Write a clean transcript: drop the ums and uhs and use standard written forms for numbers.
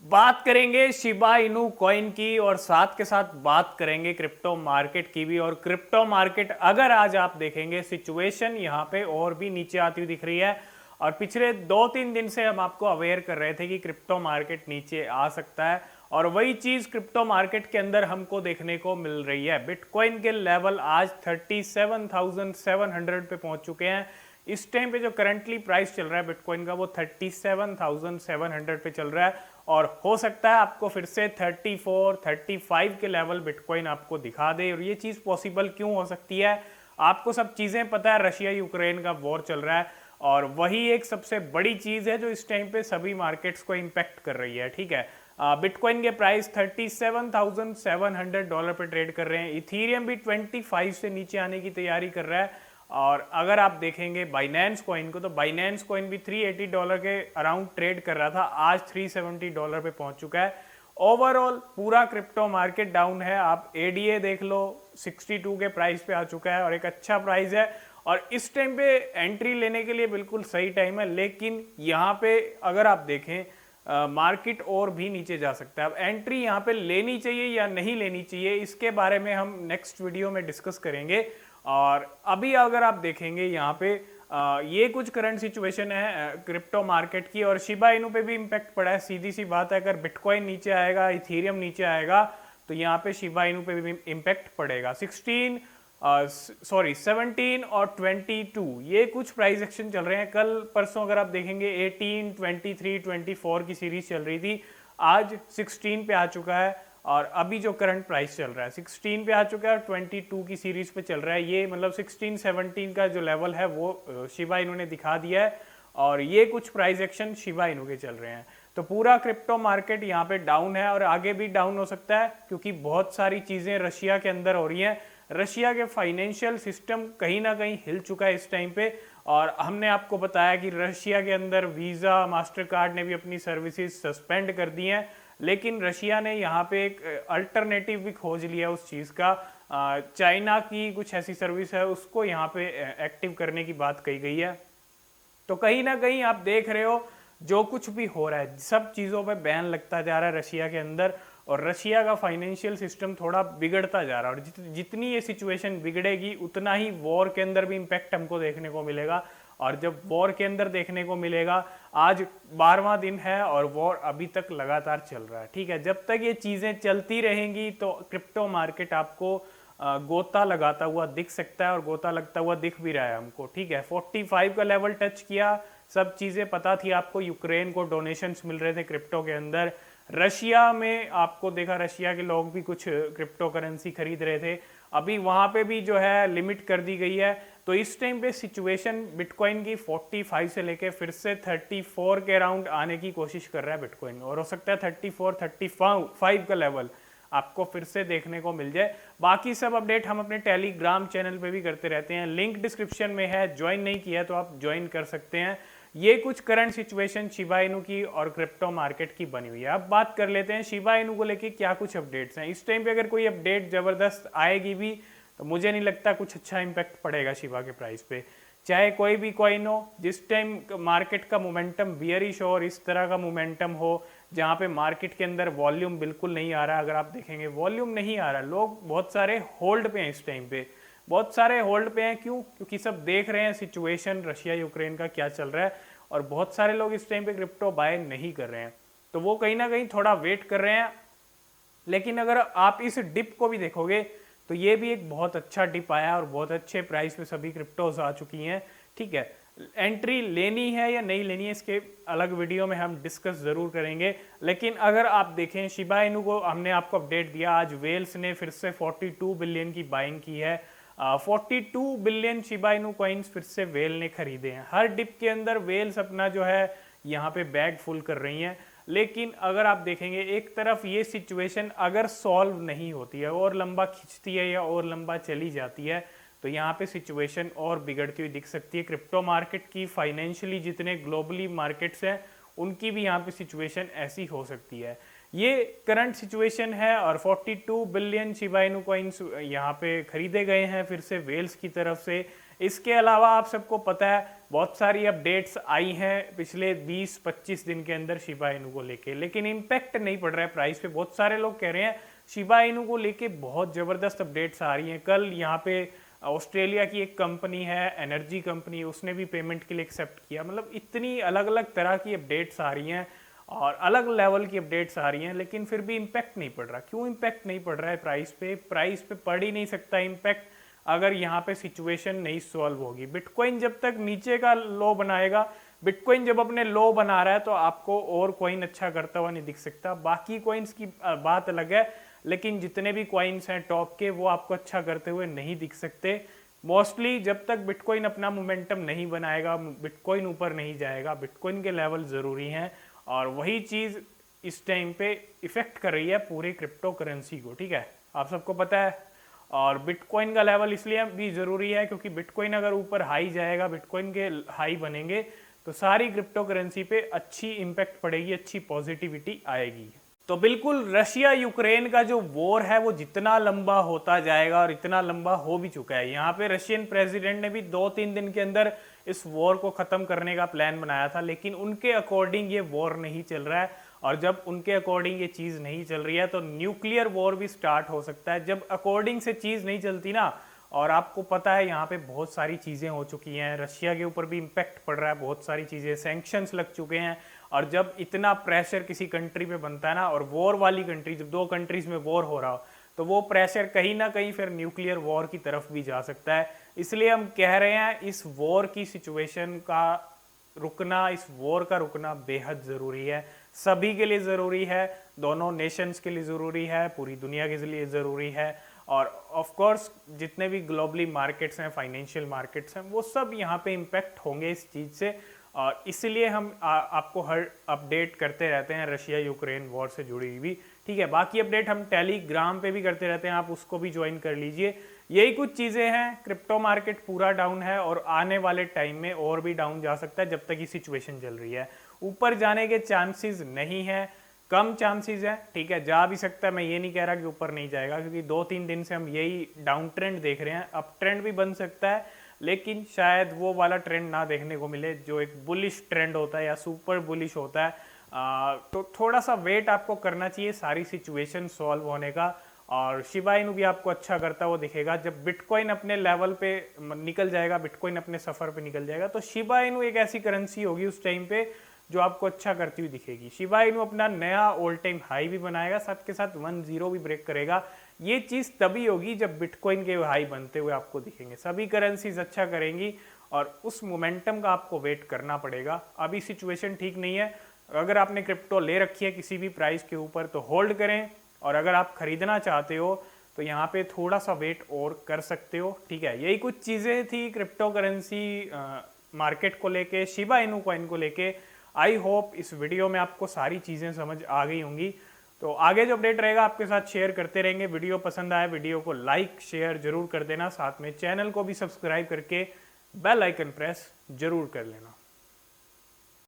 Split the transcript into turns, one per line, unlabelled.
बात करेंगे Shiba Inu coin की और साथ के साथ बात करेंगे क्रिप्टो मार्केट की भी। और क्रिप्टो मार्केट अगर आज आप देखेंगे सिचुएशन यहाँ पे और भी नीचे आती हुई दिख रही है। और पिछले 2-3 दिन से हम आपको अवेयर कर रहे थे कि क्रिप्टो मार्केट नीचे आ सकता है और वही चीज क्रिप्टो मार्केट के अंदर हमको देखने को मिल रही है। बिटकॉइन के लेवल आज 37,700 पे पहुंच चुके हैं। इस टाइम पे जो करंटली प्राइस चल रहा है बिटकॉइन का वो 37,700 पे चल रहा है और हो सकता है आपको फिर से 34-35 के लेवल बिटकॉइन आपको दिखा दे। और ये चीज़ पॉसिबल क्यों हो सकती है, आपको सब चीज़ें पता है, रशिया यूक्रेन का वॉर चल रहा है और वही एक सबसे बड़ी चीज़ है जो इस टाइम पे सभी मार्केट्स को इम्पैक्ट कर रही है। ठीक है, बिटकॉइन के प्राइस $37,700 पे ट्रेड कर रहे हैं। इथीरियम भी 25 से नीचे आने की तैयारी कर रहा है। और अगर आप देखेंगे बाइनेंस कॉइन को तो बाइनेंस कॉइन भी $380 के अराउंड ट्रेड कर रहा था, आज $370 पे पहुंच चुका है। ओवरऑल पूरा क्रिप्टो मार्केट डाउन है। आप एडीए देख लो 62 के प्राइस पे आ चुका है और एक अच्छा प्राइस है और इस टाइम पे एंट्री लेने के लिए बिल्कुल सही टाइम है। लेकिन यहाँ पे अगर आप देखें मार्केट और भी नीचे जा सकता है। अब एंट्री यहाँ पे लेनी चाहिए या नहीं लेनी चाहिए, इसके बारे में हम नेक्स्ट वीडियो में डिस्कस करेंगे। और अभी अगर आप देखेंगे यहाँ पे ये कुछ करंट सिचुएशन है क्रिप्टो मार्केट की और शिबा इनू पे भी इम्पैक्ट पड़ा है। सीधी सी बात है, अगर बिटकॉइन नीचे आएगा, इथीरियम नीचे आएगा तो यहाँ पे शिबा इनू पे भी इम्पैक्ट पड़ेगा। 17 और 22 ये कुछ प्राइस एक्शन चल रहे हैं। कल परसों अगर आप देखेंगे 18, 23, 24 की सीरीज चल रही थी, आज 16 पे आ चुका है और अभी जो करंट प्राइस चल रहा है 16 पे आ चुका है और 22 की सीरीज पे चल रहा है। ये मतलब 16-17 का जो लेवल है वो शिबा इनू ने दिखा दिया है और ये कुछ प्राइस एक्शन शिबा इनू के चल रहे हैं। तो पूरा क्रिप्टो मार्केट यहाँ पे डाउन है और आगे भी डाउन हो सकता है क्योंकि बहुत सारी चीजें रशिया के अंदर हो रही हैं। रशिया के फाइनेंशियल सिस्टम कहीं ना कहीं हिल चुका है इस टाइम पे और हमने आपको बताया कि रशिया के अंदर वीज़ा, मास्टर कार्ड ने भी अपनी सर्विसेज सस्पेंड कर दी हैं। लेकिन रशिया ने यहाँ पे एक अल्टरनेटिव भी खोज लिया उस चीज़ का। चाइना की कुछ ऐसी सर्विस है उसको यहाँ पे एक्टिव करने की बात कही गई है। तो कहीं ना कहीं आप देख रहे हो जो कुछ भी हो रहा है सब चीज़ों पे बैन लगता जा रहा है रशिया के अंदर और रशिया का फाइनेंशियल सिस्टम थोड़ा बिगड़ता जा रहा है। और जितनी ये सिचुएशन बिगड़ेगी उतना ही वॉर के अंदर भी इम्पैक्ट हमको देखने को मिलेगा। और जब वॉर के अंदर देखने को मिलेगा, आज 12वां दिन है और वॉर अभी तक लगातार चल रहा है। ठीक है, जब तक ये चीज़ें चलती रहेंगी तो क्रिप्टो मार्केट आपको गोता लगाता हुआ दिख सकता है और गोता लगता हुआ दिख भी रहा है हमको। ठीक है, 45 का लेवल टच किया, सब चीज़ें पता थी आपको। यूक्रेन को डोनेशंस मिल रहे थे क्रिप्टो के अंदर। रशिया में आपको देखा, रशिया के लोग भी कुछ क्रिप्टो करेंसी खरीद रहे थे। अभी वहाँ पे भी जो है लिमिट कर दी गई है। तो इस टाइम पे सिचुएशन बिटकॉइन की 45 से लेके फिर से 34 के अराउंड आने की कोशिश कर रहा है बिटकॉइन और हो सकता है 34-35 का लेवल आपको फिर से देखने को मिल जाए। बाकी सब अपडेट हम अपने टेलीग्राम चैनल पे भी करते रहते हैं, लिंक डिस्क्रिप्शन में है। ज्वाइन नहीं किया तो आप ज्वाइन कर सकते हैं। ये कुछ करंट सिचुएशन शिबा इनू की और क्रिप्टो मार्केट की बनी हुई है। अब बात कर लेते हैं शिबा इनू को लेके क्या कुछ अपडेट्स हैं। इस टाइम पे अगर कोई अपडेट जबरदस्त आएगी भी तो मुझे नहीं लगता कुछ अच्छा इंपैक्ट पड़ेगा शिबा के प्राइस पे, चाहे कोई भी कॉइन हो। जिस टाइम मार्केट का मोमेंटम बियरिश हो और इस तरह का मोमेंटम हो जहाँ पे मार्केट के अंदर वॉल्यूम बिल्कुल नहीं आ रहा, अगर आप देखेंगे वॉल्यूम नहीं आ रहा, लोग बहुत सारे होल्ड पे हैं इस टाइम पे, बहुत सारे होल्ड पे हैं। क्यों? क्योंकि सब देख रहे हैं सिचुएशन रशिया यूक्रेन का क्या चल रहा है और बहुत सारे लोग इस टाइम पे क्रिप्टो बाय नहीं कर रहे हैं, तो वो कहीं ना कहीं थोड़ा वेट कर रहे हैं। लेकिन अगर आप इस डिप को भी देखोगे तो ये भी एक बहुत अच्छा डिप आया और बहुत अच्छे प्राइस पे सभी क्रिप्टोज आ चुकी हैं। ठीक है, एंट्री लेनी है या नहीं लेनी है इसके अलग वीडियो में हम डिस्कस जरूर करेंगे। लेकिन अगर आप देखें शिबा इनू को हमने आपको अपडेट दिया, आज वेल्स ने फिर से 42 बिलियन की बाइंग की है। 42 बिलियन शिबा इनू कॉइन्स फिर से वेल ने खरीदे हैं। हर डिप के अंदर वेल्स अपना जो है यहाँ पे बैग फुल कर रही हैं। लेकिन अगर आप देखेंगे एक तरफ ये सिचुएशन अगर सॉल्व नहीं होती है और लंबा खिंचती है या और लंबा चली जाती है तो यहाँ पे सिचुएशन और बिगड़ती हुई दिख सकती है क्रिप्टो मार्केट की। फाइनेंशियली जितने ग्लोबली मार्केट्स हैं उनकी भी यहाँ पे सिचुएशन ऐसी हो सकती है। ये करंट सिचुएशन है और 42 बिलियन शिबा इनू कॉइन्स यहाँ पे खरीदे गए हैं फिर से वेल्स की तरफ से। इसके अलावा आप सबको पता है बहुत सारी अपडेट्स आई हैं पिछले 20-25 दिन के अंदर शिबा इनू को लेके, लेकिन इम्पैक्ट नहीं पड़ रहा है प्राइस पे। बहुत सारे लोग कह रहे हैं शिबा इनू को लेके बहुत ज़बरदस्त अपडेट्स आ रही हैं। कल यहाँ पे ऑस्ट्रेलिया की एक कंपनी है, एनर्जी कंपनी, उसने भी पेमेंट के लिए एक्सेप्ट किया। मतलब इतनी अलग अलग तरह की अपडेट्स आ रही हैं और अलग लेवल की अपडेट्स आ रही हैं, लेकिन फिर भी इम्पैक्ट नहीं पड़ रहा। क्यों इम्पैक्ट नहीं पड़ रहा है प्राइस पे? प्राइस पे पड़ ही नहीं सकता इम्पैक्ट अगर यहाँ पे सिचुएशन नहीं सॉल्व होगी। बिटकॉइन जब तक नीचे का लो बनाएगा, बिटकॉइन जब अपने लो बना रहा है तो आपको और कॉइन अच्छा करता हुआ नहीं दिख सकता। बाकी कॉइन्स की बात अलग है, लेकिन जितने भी कॉइन्स हैं टॉप के वो आपको अच्छा करते हुए नहीं दिख सकते। मोस्टली जब तक बिटकॉइन अपना मोमेंटम नहीं बनाएगा, बिटकॉइन ऊपर नहीं जाएगा, बिटकॉइन के लेवल ज़रूरी हैं और वही चीज़ इस टाइम पे इफेक्ट कर रही है पूरी क्रिप्टो करेंसी को। ठीक है, आप सबको पता है। और बिटकॉइन का लेवल इसलिए भी ज़रूरी है क्योंकि बिटकॉइन अगर ऊपर हाई जाएगा, बिटकॉइन के हाई बनेंगे तो सारी क्रिप्टो करेंसी पे अच्छी इम्पैक्ट पड़ेगी, अच्छी पॉजिटिविटी आएगी। तो बिल्कुल रशिया यूक्रेन का जो वॉर है वो जितना लंबा होता जाएगा और इतना लंबा हो भी चुका है। यहाँ पे रशियन प्रेसिडेंट ने भी 2-3 दिन के अंदर इस वॉर को ख़त्म करने का प्लान बनाया था, लेकिन उनके अकॉर्डिंग ये वॉर नहीं चल रहा है। और जब उनके अकॉर्डिंग ये चीज़ नहीं चल रही है तो न्यूक्लियर वॉर भी स्टार्ट हो सकता है। जब अकॉर्डिंग से चीज़ नहीं चलती ना, और आपको पता है यहाँ पे बहुत सारी चीज़ें हो चुकी हैं, रशिया के ऊपर भी इम्पैक्ट पड़ रहा है, बहुत सारी चीज़ें, सैंक्शंस लग चुके हैं। और जब इतना प्रेशर किसी कंट्री पे बनता है ना, और वॉर वाली कंट्री, जब 2 कंट्रीज में वॉर हो रहा हो, तो वो प्रेशर कहीं ना कहीं फिर न्यूक्लियर वॉर की तरफ भी जा सकता है। इसलिए हम कह रहे हैं इस वॉर की सिचुएशन का रुकना, इस वॉर का रुकना बेहद ज़रूरी है, सभी के लिए ज़रूरी है, दोनों नेशंस के लिए ज़रूरी है, पूरी दुनिया के लिए ज़रूरी है। और ऑफ कोर्स जितने भी ग्लोबली मार्केट्स हैं, फाइनेंशियल मार्केट्स हैं, वो सब यहाँ पे इम्पैक्ट होंगे इस चीज़ से। और इसलिए हम आपको हर अपडेट करते रहते हैं रशिया यूक्रेन वॉर से जुड़ी हुई। ठीक है, बाकी अपडेट हम टेलीग्राम पे भी करते रहते हैं, आप उसको भी ज्वाइन कर लीजिए। यही कुछ चीज़ें हैं, क्रिप्टो मार्केट पूरा डाउन है और आने वाले टाइम में और भी डाउन जा सकता है जब तक ये सिचुएशन चल रही है। ऊपर जाने के चांसेस नहीं है, कम चांसेस है। ठीक है, जा भी सकता है, मैं ये नहीं कह रहा कि ऊपर नहीं जाएगा, क्योंकि 2-3 दिन से हम यही डाउन ट्रेंड देख रहे हैं। अप ट्रेंड भी बन सकता है, लेकिन शायद वो वाला ट्रेंड ना देखने को मिले जो एक बुलिश ट्रेंड होता है या सुपर बुलिश होता है। तो थोड़ा सा वेट आपको करना चाहिए सारी सिचुएशन सॉल्व होने का। और शिबा इनू भी आपको अच्छा करता हुआ दिखेगा जब बिटकॉइन अपने लेवल पे निकल जाएगा, बिटकॉइन अपने सफ़र पे निकल जाएगा, तो शिबा इनू एक ऐसी करेंसी होगी उस टाइम पे जो आपको अच्छा करती हुई दिखेगी। शिबा इनू अपना नया ऑल टाइम हाई भी बनाएगा, साथ के साथ 10 भी ब्रेक करेगा। ये चीज़ तभी होगी जब बिटकॉइन के हाई बनते हुए आपको दिखेंगे। सभी करेंसीज अच्छा करेंगी और उस मोमेंटम का आपको वेट करना पड़ेगा। अभी सिचुएशन ठीक नहीं है। अगर आपने क्रिप्टो ले रखी है किसी भी प्राइस के ऊपर तो होल्ड करें, और अगर आप खरीदना चाहते हो तो यहाँ पे थोड़ा सा वेट और कर सकते हो। ठीक है, यही कुछ चीज़ें थी क्रिप्टो करेंसी मार्केट को लेके, शिबा इनू कॉइन को लेके। आई होप इस वीडियो में आपको सारी चीज़ें समझ आ गई होंगी। तो आगे जो अपडेट रहेगा आपके साथ शेयर करते रहेंगे। वीडियो पसंद आए वीडियो को लाइक शेयर जरूर कर देना, साथ में चैनल को भी सब्सक्राइब करके बेल आइकन प्रेस जरूर कर लेना।